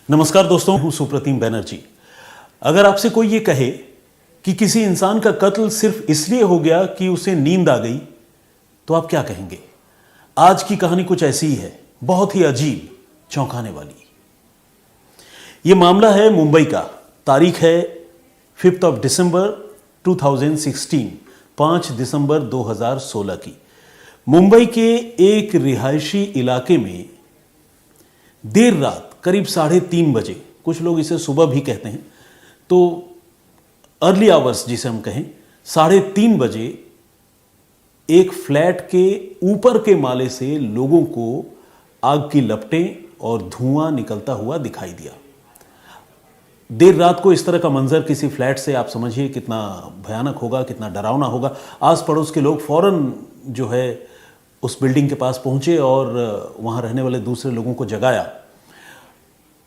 नमस्कार दोस्तों, हूं सुप्रतिम बैनर्जी। अगर आपसे कोई ये कहे कि किसी इंसान का कत्ल सिर्फ इसलिए हो गया कि उसे नींद आ गई, तो आप क्या कहेंगे? आज की कहानी कुछ ऐसी ही है, बहुत ही अजीब, चौंकाने वाली। ये मामला है मुंबई का। तारीख है 5 दिसंबर 2016, 5 दिसंबर 2016 की। मुंबई के एक रिहायशी इलाके में देर रात करीब 3:30 बजे, कुछ लोग इसे सुबह भी कहते हैं, तो अर्ली आवर्स जिसे हम कहें, 3:30 बजे एक फ्लैट के ऊपर के माले से लोगों को आग की लपटें और धुआं निकलता हुआ दिखाई दिया। देर रात को इस तरह का मंजर किसी फ्लैट से, आप समझिए कितना भयानक होगा, कितना डरावना होगा। आस पड़ोस के लोग फौरन जो है उस बिल्डिंग के पास पहुंचे और वहां रहने वाले दूसरे लोगों को जगाया।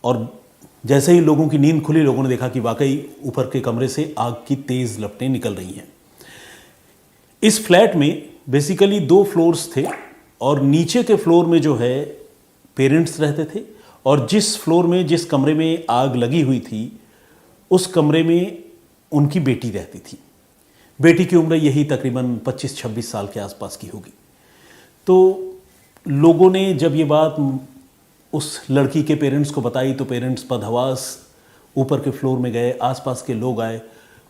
और जैसे ही लोगों की नींद खुली, लोगों ने देखा कि वाकई ऊपर के कमरे से आग की तेज लपटें निकल रही हैं। इस फ्लैट में बेसिकली 2 फ्लोर्स थे और नीचे के फ्लोर में जो है पेरेंट्स रहते थे, और जिस फ्लोर में, जिस कमरे में आग लगी हुई थी, उस कमरे में उनकी बेटी रहती थी। बेटी की उम्र यही तकरीबन 25-26 साल के आसपास की होगी। तो लोगों ने जब ये बात उस लड़की के पेरेंट्स को बताई तो पेरेंट्स बदहवास ऊपर के फ्लोर में गए। आसपास के लोग आए,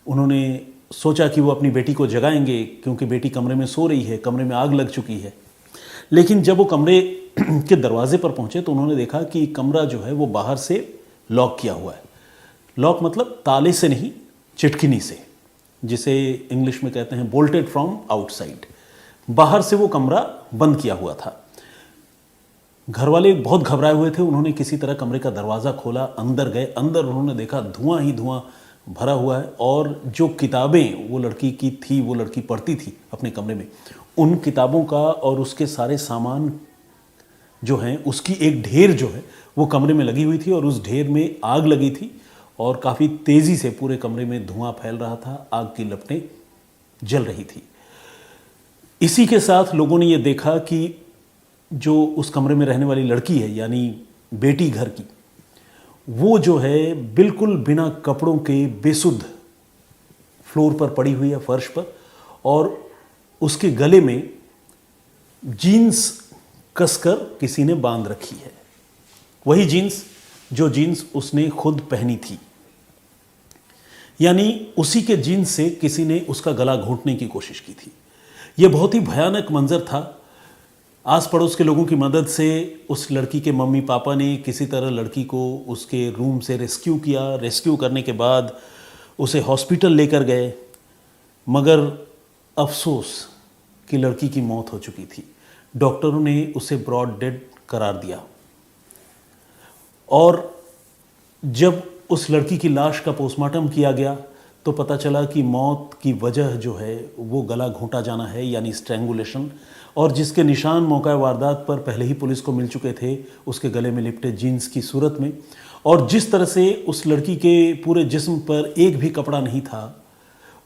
उन्होंने सोचा कि वो अपनी बेटी को जगाएंगे क्योंकि बेटी कमरे में सो रही है, कमरे में आग लग चुकी है। लेकिन जब वो कमरे के दरवाजे पर पहुंचे तो उन्होंने देखा कि कमरा जो है वो बाहर से लॉक किया हुआ है। लॉक मतलब ताले से नहीं, चिटकिनी से, जिसे इंग्लिश में कहते हैं बोल्टेड फ्रॉम आउटसाइड। बाहर से वो कमरा बंद किया हुआ था। घर वाले बहुत घबराए हुए थे। उन्होंने किसी तरह कमरे का दरवाज़ा खोला, अंदर गए। अंदर उन्होंने देखा धुआं ही धुआं भरा हुआ है, और जो किताबें वो लड़की की थी, वो लड़की पढ़ती थी अपने कमरे में, उन किताबों का और उसके सारे सामान जो हैं उसकी एक ढेर जो है वो कमरे में लगी हुई थी, और उस ढेर में आग लगी थी और काफ़ी तेज़ी से पूरे कमरे में धुआं फैल रहा था, आग की लपटें जल रही थी। इसी के साथ लोगों ने ये देखा कि जो उस कमरे में रहने वाली लड़की है, यानी बेटी घर की, वो जो है बिल्कुल बिना कपड़ों के बेसुध फ्लोर पर पड़ी हुई है, फर्श पर, और उसके गले में जीन्स कसकर किसी ने बांध रखी है। वही जीन्स जो जीन्स उसने खुद पहनी थी, यानी उसी के जीन्स से किसी ने उसका गला घोंटने की कोशिश की थी। यह बहुत ही भयानक मंजर था। आस पड़ोस के लोगों की मदद से उस लड़की के मम्मी पापा ने किसी तरह लड़की को उसके रूम से रेस्क्यू किया। रेस्क्यू करने के बाद उसे हॉस्पिटल लेकर गए, मगर अफसोस कि लड़की की मौत हो चुकी थी। डॉक्टरों ने उसे ब्रॉड डेड करार दिया, और जब उस लड़की की लाश का पोस्टमार्टम किया गया तो पता चला कि मौत की वजह जो है वो गला घोंटा जाना है, यानी स्ट्रैंगुलेशन, और जिसके निशान मौका वारदात पर पहले ही पुलिस को मिल चुके थे, उसके गले में लिपटे जीन्स की सूरत में। और जिस तरह से उस लड़की के पूरे जिस्म पर एक भी कपड़ा नहीं था,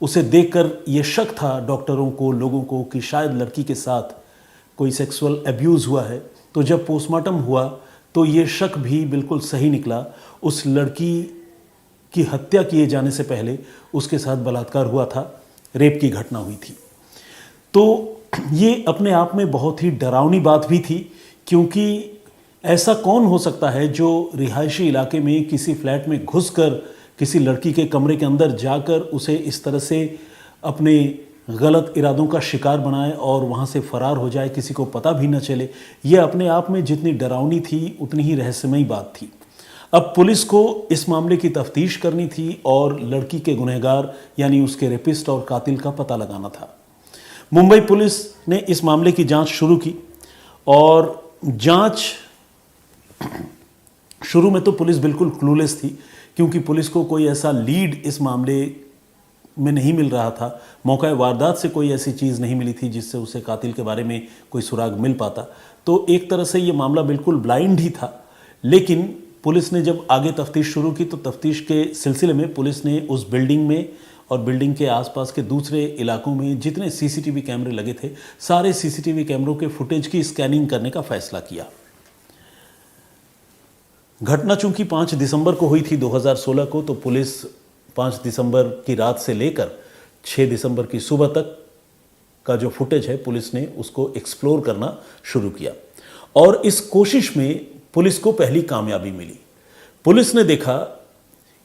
उसे देखकर ये शक था डॉक्टरों को, लोगों को, कि शायद लड़की के साथ कोई सेक्सुअल अब्यूज़ हुआ है। तो जब पोस्टमार्टम हुआ तो ये शक भी बिल्कुल सही निकला। उस लड़की की हत्या किए जाने से पहले उसके साथ बलात्कार हुआ था, रेप की घटना हुई थी। तो ये अपने आप में बहुत ही डरावनी बात भी थी, क्योंकि ऐसा कौन हो सकता है जो रिहायशी इलाके में किसी फ्लैट में घुसकर किसी लड़की के कमरे के अंदर जाकर उसे इस तरह से अपने गलत इरादों का शिकार बनाए और वहाँ से फरार हो जाए, किसी को पता भी न चले। यह अपने आप में जितनी डरावनी थी उतनी ही रहस्यमयी बात थी। अब पुलिस को इस मामले की तफ्तीश करनी थी और लड़की के गुनहगार यानी उसके रेपिस्ट और कातिल का पता लगाना था। मुंबई पुलिस ने इस मामले की जांच शुरू की, और जांच शुरू में तो पुलिस बिल्कुल क्लूलेस थी, क्योंकि पुलिस को कोई ऐसा लीड इस मामले में नहीं मिल रहा था। मौका वारदात से कोई ऐसी चीज़ नहीं मिली थी जिससे उसे कातिल के बारे में कोई सुराग मिल पाता। तो एक तरह से ये मामला बिल्कुल ब्लाइंड ही था। लेकिन पुलिस ने जब आगे तफ्तीश शुरू की तो तफ्तीश के सिलसिले में पुलिस ने उस बिल्डिंग में और बिल्डिंग के आसपास के दूसरे इलाकों में जितने सीसीटीवी कैमरे लगे थे, सारे सीसीटीवी कैमरों के फुटेज की स्कैनिंग करने का फैसला किया। घटना चूंकि 5 दिसंबर को हुई थी 2016 को, तो पुलिस 5 दिसंबर की रात से लेकर 6 दिसंबर की सुबह तक का जो फुटेज है पुलिस ने उसको एक्सप्लोर करना शुरू किया। और इस कोशिश में पुलिस को पहली कामयाबी मिली। पुलिस ने देखा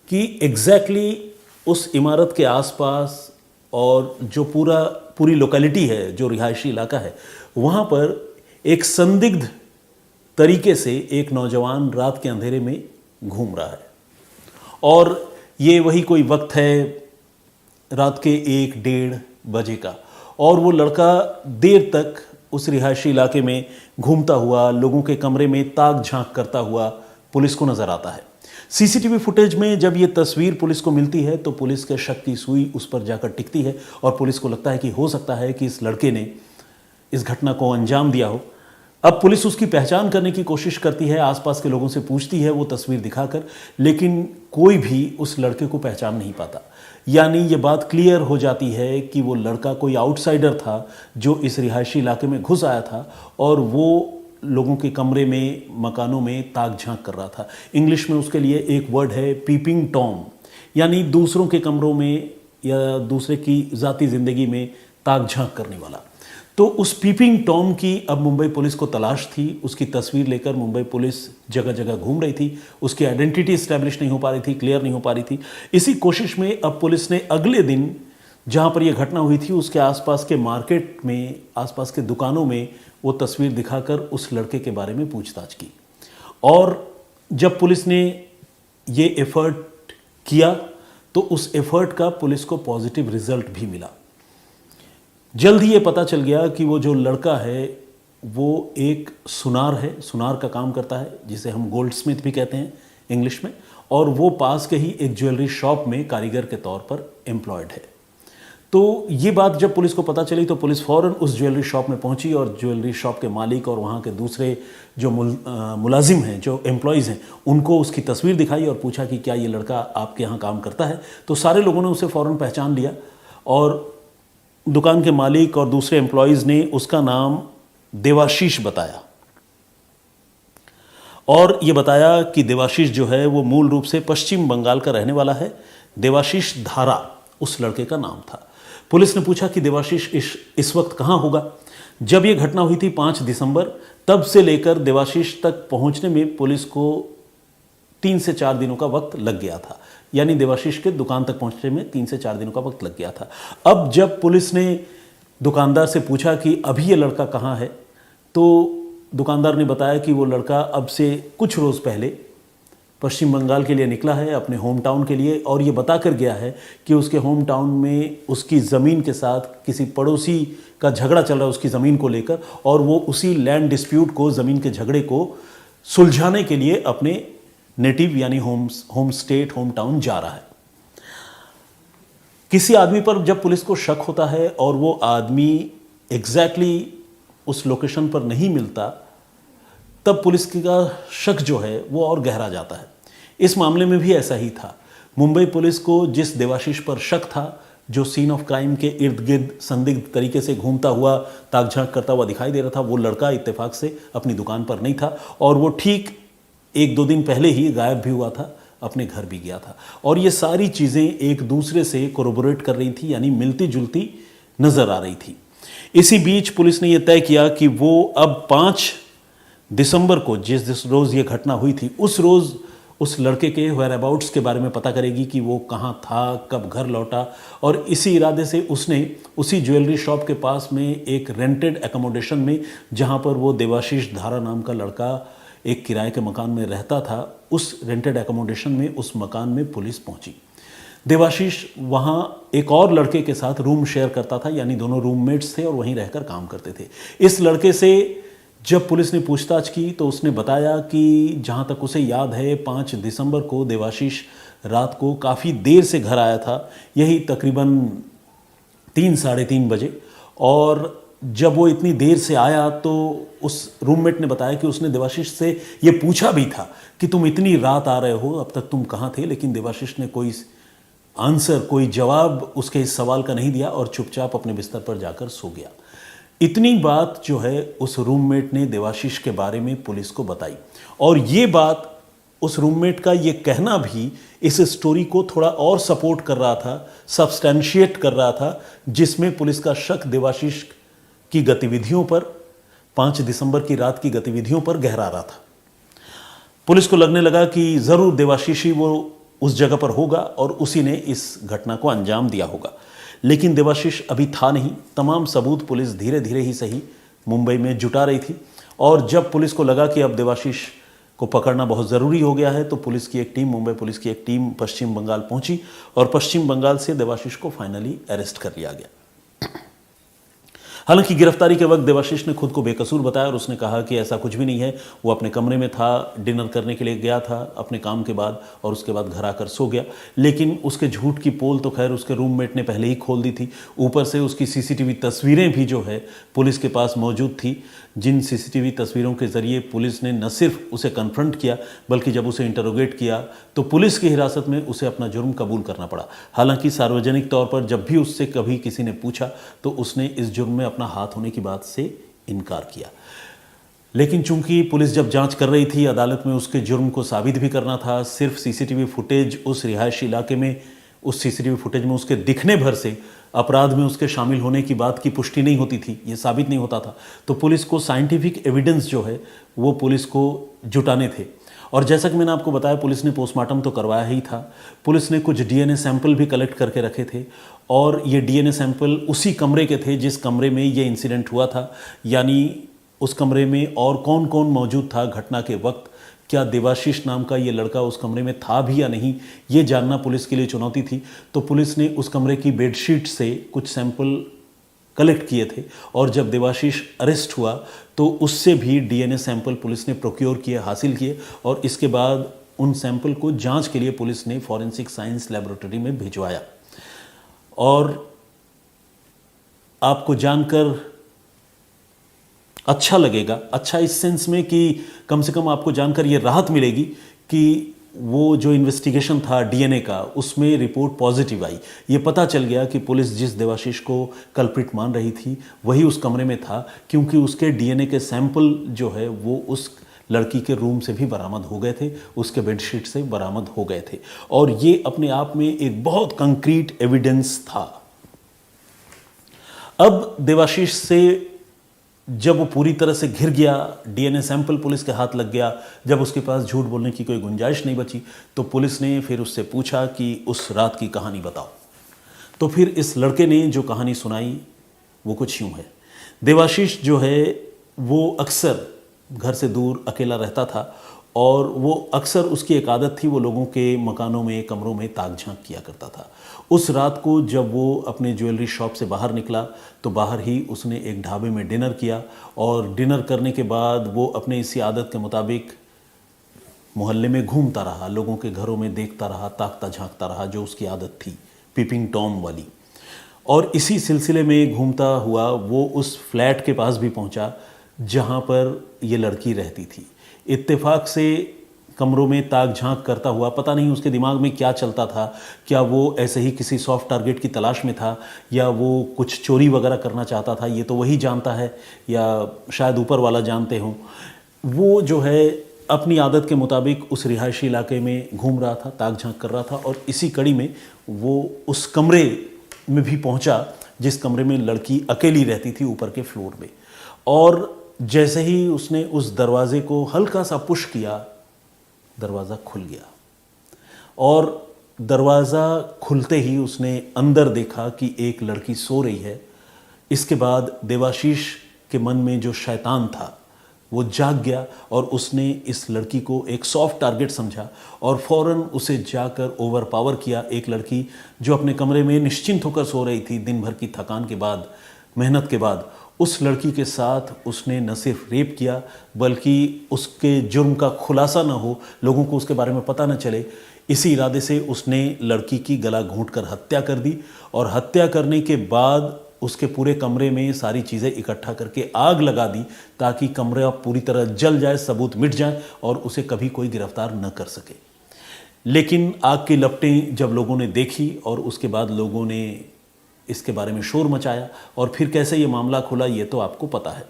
कि एग्जैक्टली उस इमारत के आसपास और जो पूरी लोकेलिटी है, जो रिहायशी इलाका है, वहाँ पर एक संदिग्ध तरीके से एक नौजवान रात के अंधेरे में घूम रहा है। और ये वही कोई वक्त है रात के 1-1:30 बजे का, और वो लड़का देर तक उस रिहायशी इलाके में घूमता हुआ, लोगों के कमरे में ताक झांक करता हुआ पुलिस को नजर आता है। सीसीटीवी फुटेज में जब ये तस्वीर पुलिस को मिलती है तो पुलिस के शक की सुई उस पर जाकर टिकती है और पुलिस को लगता है कि हो सकता है कि इस लड़के ने इस घटना को अंजाम दिया हो। अब पुलिस उसकी पहचान करने की कोशिश करती है, आसपास के लोगों से पूछती है वो तस्वीर दिखाकर, लेकिन कोई भी उस लड़के को पहचान नहीं पाता। यानी ये बात क्लियर हो जाती है कि वो लड़का कोई आउटसाइडर था जो इस रिहायशी इलाके में घुस आया था और वो लोगों के कमरे में, मकानों में ताक झांक कर रहा था। इंग्लिश में उसके लिए एक वर्ड है पीपिंग टॉम, यानी दूसरों के कमरों में या दूसरे की ज़ाती ज़िंदगी में ताक झांक करने वाला। तो उस पीपिंग टॉम की अब मुंबई पुलिस को तलाश थी। उसकी तस्वीर लेकर मुंबई पुलिस जगह जगह घूम रही थी। उसकी आइडेंटिटी इस्टेब्लिश नहीं हो पा रही थी, क्लियर नहीं हो पा रही थी। इसी कोशिश में अब पुलिस ने अगले दिन जहाँ पर यह घटना हुई थी उसके आसपास के मार्केट में, आसपास के दुकानों में वो तस्वीर दिखाकर उस लड़के के बारे में पूछताछ की। और जब पुलिस ने ये एफर्ट किया तो उस एफर्ट का पुलिस को पॉजिटिव रिजल्ट भी मिला। जल्द ही ये पता चल गया कि वो जो लड़का है वो एक सुनार है, सुनार का काम करता है, जिसे हम गोल्ड स्मिथ भी कहते हैं इंग्लिश में, और वो पास के ही एक ज्वेलरी शॉप में कारीगर के तौर पर एम्प्लॉयड है। तो ये बात जब पुलिस को पता चली तो पुलिस फ़ौरन उस ज्वेलरी शॉप में पहुंची और ज्वेलरी शॉप के मालिक और वहाँ के दूसरे जो मुलाजिम हैं, जो एम्प्लॉयज़ हैं, उनको उसकी तस्वीर दिखाई और पूछा कि क्या ये लड़का आपके यहाँ काम करता है। तो सारे लोगों ने उसे फ़ौरन पहचान लिया और दुकान के मालिक और दूसरे एम्प्लॉयज़ ने उसका नाम देवाशीष बताया और ये बताया कि देवाशीष जो है वो मूल रूप से पश्चिम बंगाल का रहने वाला है। देवाशीष धारा उस लड़के का नाम था। पुलिस ने पूछा कि देवाशीष इस वक्त कहाँ होगा। जब ये घटना हुई थी 5 दिसंबर, तब से लेकर देवाशीष तक पहुंचने में पुलिस को 3 से 4 दिनों का वक्त लग गया था। यानी देवाशीष के दुकान तक पहुंचने में 3 से 4 दिनों का वक्त लग गया था। अब जब पुलिस ने दुकानदार से पूछा कि अभी ये लड़का कहाँ है, तो दुकानदार ने बताया कि वो लड़का अब से कुछ रोज़ पहले पश्चिम बंगाल के लिए निकला है, अपने होम टाउन के लिए, और ये बता कर गया है कि उसके होम टाउन में उसकी ज़मीन के साथ किसी पड़ोसी का झगड़ा चल रहा है उसकी ज़मीन को लेकर, और वो उसी लैंड डिस्प्यूट को, ज़मीन के झगड़े को सुलझाने के लिए अपने नेटिव यानी होम स्टेट, होम टाउन जा रहा है। किसी आदमी पर जब पुलिस को शक होता है और वो आदमी एग्जैक्टली उस लोकेशन पर नहीं मिलता, तब पुलिस का शक जो है वो और गहरा जाता है। इस मामले में भी ऐसा ही था। मुंबई पुलिस को जिस देवाशीष पर शक था, जो सीन ऑफ क्राइम के इर्द गिर्द संदिग्ध तरीके से घूमता हुआ, ताक झांक करता हुआ दिखाई दे रहा था, वो लड़का इत्तेफाक से अपनी दुकान पर नहीं था और वो ठीक 1-2 दिन पहले ही गायब भी हुआ था, अपने घर भी गया था। और ये सारी चीज़ें एक दूसरे से कोरोबोरेट कर रही थी, यानी मिलती जुलती नज़र आ रही थी। इसी बीच पुलिस ने यह तय किया कि वो अब 5 दिसंबर को, जिस रोज़ ये घटना हुई थी, उस रोज़ उस लड़के के वेयर अबाउट्स के बारे में पता करेगी कि वो कहाँ था, कब घर लौटा। और इसी इरादे से उसने उसी ज्वेलरी शॉप के पास में एक रेंटेड एकोमोडेशन में, जहाँ पर वो देवाशीष धारा नाम का लड़का एक किराए के मकान में रहता था, उस रेंटेड एकोमोडेशन में, उस मकान में पुलिस पहुंची। देवाशीष वहाँ एक और लड़के के साथ रूम शेयर करता था, यानी दोनों रूममेट्स थे और वहीं रहकर काम करते थे। इस लड़के से जब पुलिस ने पूछताछ की तो उसने बताया कि जहाँ तक उसे याद है 5 दिसंबर को देवाशीष रात को काफ़ी देर से घर आया था, यही तकरीबन 3-3:30 बजे। और जब वो इतनी देर से आया तो उस रूममेट ने बताया कि उसने देवाशीष से ये पूछा भी था कि तुम इतनी रात आ रहे हो, अब तक तुम कहाँ थे, लेकिन देवाशीष ने कोई आंसर, कोई जवाब उसके इस सवाल का नहीं दिया और चुपचाप अपने बिस्तर पर जाकर सो गया। इतनी बात जो है उस रूममेट ने देवाशीष के बारे में पुलिस को बताई और ये बात उस रूममेट का ये कहना भी इस स्टोरी को थोड़ा और सपोर्ट कर रहा था, सब्सटैंशिएट कर रहा था, जिसमें पुलिस का शक देवाशीष की गतिविधियों पर, 5 दिसंबर की रात की गतिविधियों पर गहरा रहा था। पुलिस को लगने लगा कि जरूर देवाशीष ही वो उस जगह पर होगा और उसी ने इस घटना को अंजाम दिया होगा। लेकिन देवाशीष अभी था नहीं। तमाम सबूत पुलिस धीरे धीरे ही सही मुंबई में जुटा रही थी और जब पुलिस को लगा कि अब देवाशीष को पकड़ना बहुत ज़रूरी हो गया है तो पुलिस की एक टीम, मुंबई पुलिस की एक टीम पश्चिम बंगाल पहुंची और पश्चिम बंगाल से देवाशीष को फाइनली अरेस्ट कर लिया गया। हालांकि गिरफ्तारी के वक्त देवाशीष ने खुद को बेकसूर बताया और उसने कहा कि ऐसा कुछ भी नहीं है, वो अपने कमरे में था, डिनर करने के लिए गया था अपने काम के बाद और उसके बाद घर आकर सो गया। लेकिन उसके झूठ की पोल तो खैर उसके रूममेट ने पहले ही खोल दी थी। ऊपर से उसकी सीसीटीवी तस्वीरें भी जो है पुलिस के पास मौजूद थी, जिन सीसीटीवी तस्वीरों के ज़रिए पुलिस ने न सिर्फ उसे कन्फ्रंट किया बल्कि जब उसे इंटरोगेट किया तो पुलिस की हिरासत में उसे अपना जुर्म कबूल करना पड़ा। हालांकि सार्वजनिक तौर पर जब भी उससे कभी किसी ने पूछा तो उसने इस जुर्म में अपना हाथ होने की बात से इनकार किया। लेकिन चूंकि पुलिस जब जांच कर रही थी, अदालत में उसके जुर्म को साबित भी करना था। सिर्फ सीसीटीवी फुटेज उस रिहायशी इलाके में, उस सीसीटीवी फुटेज में उसके दिखने भर से अपराध में उसके शामिल होने की बात की पुष्टि नहीं होती थी, ये साबित नहीं होता था। तो पुलिस को साइंटिफिक एविडेंस जो है वो पुलिस को जुटाने थे। और जैसा कि मैंने आपको बताया, पुलिस ने पोस्टमार्टम तो करवाया ही था। पुलिस ने कुछ डीएनए सैंपल भी कलेक्ट करके रखे थे और ये डीएनए सैंपल उसी कमरे के थे जिस कमरे में ये इंसिडेंट हुआ था। यानी उस कमरे में और कौन कौन मौजूद था घटना के वक्त, क्या देवाशीष नाम का ये लड़का उस कमरे में था भी या नहीं, ये जानना पुलिस के लिए चुनौती थी। तो पुलिस ने उस कमरे की बेडशीट से कुछ सैंपल कलेक्ट किए थे और जब देवाशीष अरेस्ट हुआ तो उससे भी डीएनए सैंपल पुलिस ने प्रोक्योर किए, हासिल किए और इसके बाद उन सैंपल को जांच के लिए पुलिस ने फॉरेंसिक साइंस लैबोरेटरी में भिजवाया। और आपको जानकर अच्छा लगेगा, अच्छा इस सेंस में कि कम से कम आपको जानकर ये राहत मिलेगी कि वो जो इन्वेस्टिगेशन था डीएनए का, उसमें रिपोर्ट पॉजिटिव आई। ये पता चल गया कि पुलिस जिस देवाशीष को कल्प्रिट मान रही थी वही उस कमरे में था, क्योंकि उसके डीएनए के सैंपल जो है वो उस लड़की के रूम से भी बरामद हो गए थे, उसके बेडशीट से बरामद हो गए थे और ये अपने आप में एक बहुत कंक्रीट एविडेंस था। अब देवाशीष से जब वो पूरी तरह से घिर गया, डीएनए सैंपल पुलिस के हाथ लग गया, जब उसके पास झूठ बोलने की कोई गुंजाइश नहीं बची तो पुलिस ने फिर उससे पूछा कि उस रात की कहानी बताओ। तो फिर इस लड़के ने जो कहानी सुनाई वो कुछ यूँ है। देवाशीष जो है वो अक्सर घर से दूर अकेला रहता था और वो अक्सर उसकी एक आदत थी, वो लोगों के मकानों में, कमरों में ताक झांक किया करता था। उस रात को जब वो अपने ज्वेलरी शॉप से बाहर निकला तो बाहर ही उसने एक ढाबे में डिनर किया और डिनर करने के बाद वो अपने इसी आदत के मुताबिक मोहल्ले में घूमता रहा, लोगों के घरों में देखता रहा, ताकता झांकता रहा, जो उसकी आदत थी पीपिंग टॉम वाली। और इसी सिलसिले में घूमता हुआ वो उस फ्लैट के पास भी पहुंचा जहां पर ये लड़की रहती थी। इत्तेफाक से कमरों में ताक झांक करता हुआ, पता नहीं उसके दिमाग में क्या चलता था, क्या वो ऐसे ही किसी सॉफ्ट टारगेट की तलाश में था या वो कुछ चोरी वगैरह करना चाहता था, ये तो वही जानता है या शायद ऊपर वाला जानते हों। वो जो है अपनी आदत के मुताबिक उस रिहायशी इलाके में घूम रहा था, ताक झांक कर रहा था और इसी कड़ी में वो उस कमरे में भी पहुंचा जिस कमरे में लड़की अकेली रहती थी ऊपर के फ्लोर में। और जैसे ही उसने उस दरवाजे को हल्का सा पुश किया, दरवाज़ा खुल गया और दरवाज़ा खुलते ही उसने अंदर देखा कि एक लड़की सो रही है। इसके बाद देवाशीष के मन में जो शैतान था वो जाग गया और उसने इस लड़की को एक सॉफ्ट टारगेट समझा और फौरन उसे जाकर ओवरपावर किया। एक लड़की जो अपने कमरे में निश्चिंत होकर सो रही थी दिन भर की थकान के बाद, मेहनत के बाद, उस लड़की के साथ उसने न सिर्फ रेप किया बल्कि उसके जुर्म का खुलासा न हो, लोगों को उसके बारे में पता न चले, इसी इरादे से उसने लड़की की गला घोंटकर हत्या कर दी। और हत्या करने के बाद उसके पूरे कमरे में सारी चीज़ें इकट्ठा करके आग लगा दी ताकि कमरा पूरी तरह जल जाए, सबूत मिट जाए और उसे कभी कोई गिरफ्तार न कर सके। लेकिन आग की लपटें जब लोगों ने देखी और उसके बाद लोगों ने इसके बारे में शोर मचाया और फिर कैसे ये मामला खुला ये तो आपको पता है।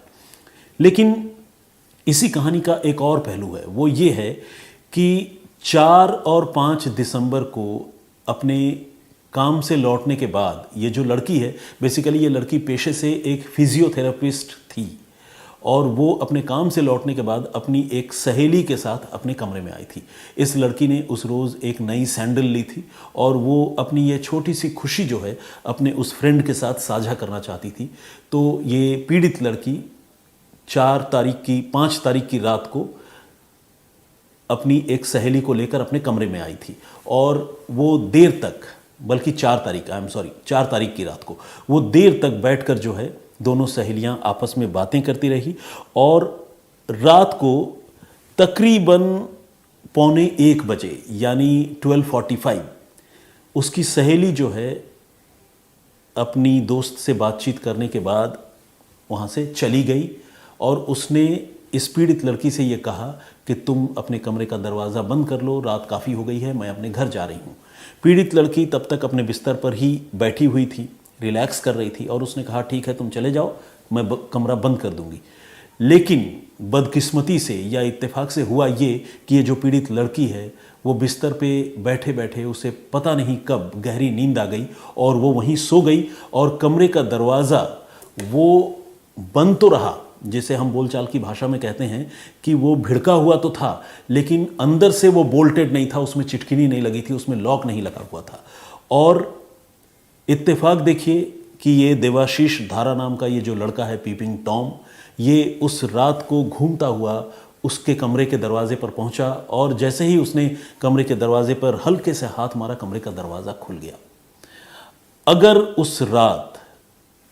लेकिन इसी कहानी का एक और पहलू है, वो ये है कि 4 और 5 दिसंबर को अपने काम से लौटने के बाद ये जो लड़की है, बेसिकली ये लड़की पेशे से एक फिजियोथेरेपिस्ट थी और वो अपने काम से लौटने के बाद अपनी एक सहेली के साथ अपने कमरे में आई थी। इस लड़की ने उस रोज़ एक नई सैंडल ली थी और वो अपनी ये छोटी सी खुशी जो है अपने उस फ्रेंड के साथ साझा करना चाहती थी। तो ये पीड़ित लड़की 5 तारीख की रात को अपनी एक सहेली को लेकर अपने कमरे में आई थी और वो देर तक, बल्कि 4 तारीख की रात को वो देर तक बैठकर जो है दोनों सहेलियां आपस में बातें करती रही और रात को तकरीबन 12:45 बजे यानी 12:45 उसकी सहेली जो है अपनी दोस्त से बातचीत करने के बाद वहाँ से चली गई और उसने इस पीड़ित लड़की से ये कहा कि तुम अपने कमरे का दरवाज़ा बंद कर लो, रात काफ़ी हो गई है, मैं अपने घर जा रही हूँ। पीड़ित लड़की तब तक अपने बिस्तर पर ही बैठी हुई थी, रिलैक्स कर रही थी और उसने कहा ठीक है तुम चले जाओ, मैं कमरा बंद कर दूंगी। लेकिन बदकिस्मती से या इत्तेफाक से हुआ ये कि ये जो पीड़ित लड़की है वो बिस्तर पे बैठे बैठे उसे पता नहीं कब गहरी नींद आ गई और वो वहीं सो गई और कमरे का दरवाज़ा वो बंद तो रहा, जिसे हम बोलचाल की भाषा में कहते हैं कि वो भिड़का हुआ तो था लेकिन अंदर से वो बोल्टेड नहीं था, उसमें चिटकिनी नहीं लगी थी, उसमें लॉक नहीं लगा हुआ था। और इत्तेफाक देखिए कि ये देवाशीष धारा नाम का ये जो लड़का है पीपिंग टॉम, ये उस रात को घूमता हुआ उसके कमरे के दरवाजे पर पहुंचा और जैसे ही उसने कमरे के दरवाजे पर हल्के से हाथ मारा, कमरे का दरवाज़ा खुल गया। अगर उस रात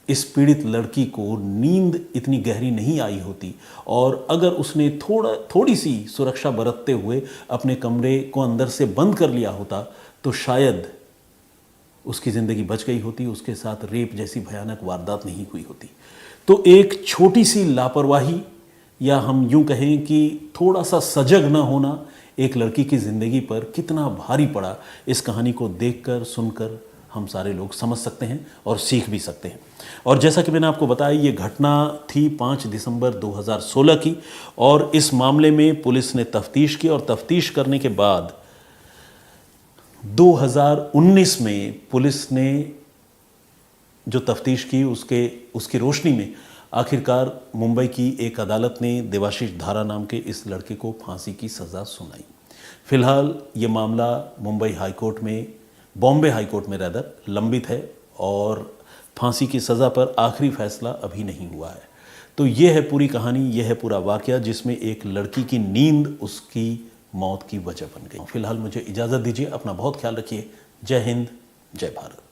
इस पीड़ित लड़की को नींद इतनी गहरी नहीं आई होती और अगर उसने थोड़ी सी सुरक्षा बरतते हुए अपने कमरे को अंदर से बंद कर लिया होता तो शायद उसकी ज़िंदगी बच गई होती, उसके साथ रेप जैसी भयानक वारदात नहीं हुई होती। तो एक छोटी सी लापरवाही या हम यूं कहें कि थोड़ा सा सजग न होना एक लड़की की ज़िंदगी पर कितना भारी पड़ा, इस कहानी को देखकर सुनकर हम सारे लोग समझ सकते हैं और सीख भी सकते हैं। और जैसा कि मैंने आपको बताया ये घटना थी 5 दिसंबर 2016 की और इस मामले में पुलिस ने तफ्तीश की और तफ्तीश करने के बाद 2019 में पुलिस ने जो तफ्तीश की उसकी रोशनी में आखिरकार मुंबई की एक अदालत ने देवाशीष धारा नाम के इस लड़के को फांसी की सज़ा सुनाई। फिलहाल ये मामला बॉम्बे हाई कोर्ट में लंबित है और फांसी की सज़ा पर आखिरी फैसला अभी नहीं हुआ है। तो ये है पूरी कहानी, यह है पूरा वाकया जिसमें एक लड़की की नींद उसकी मौत की वजह बन गई। फिलहाल मुझे इजाज़त दीजिए, अपना बहुत ख्याल रखिए। जय हिंद, जय भारत।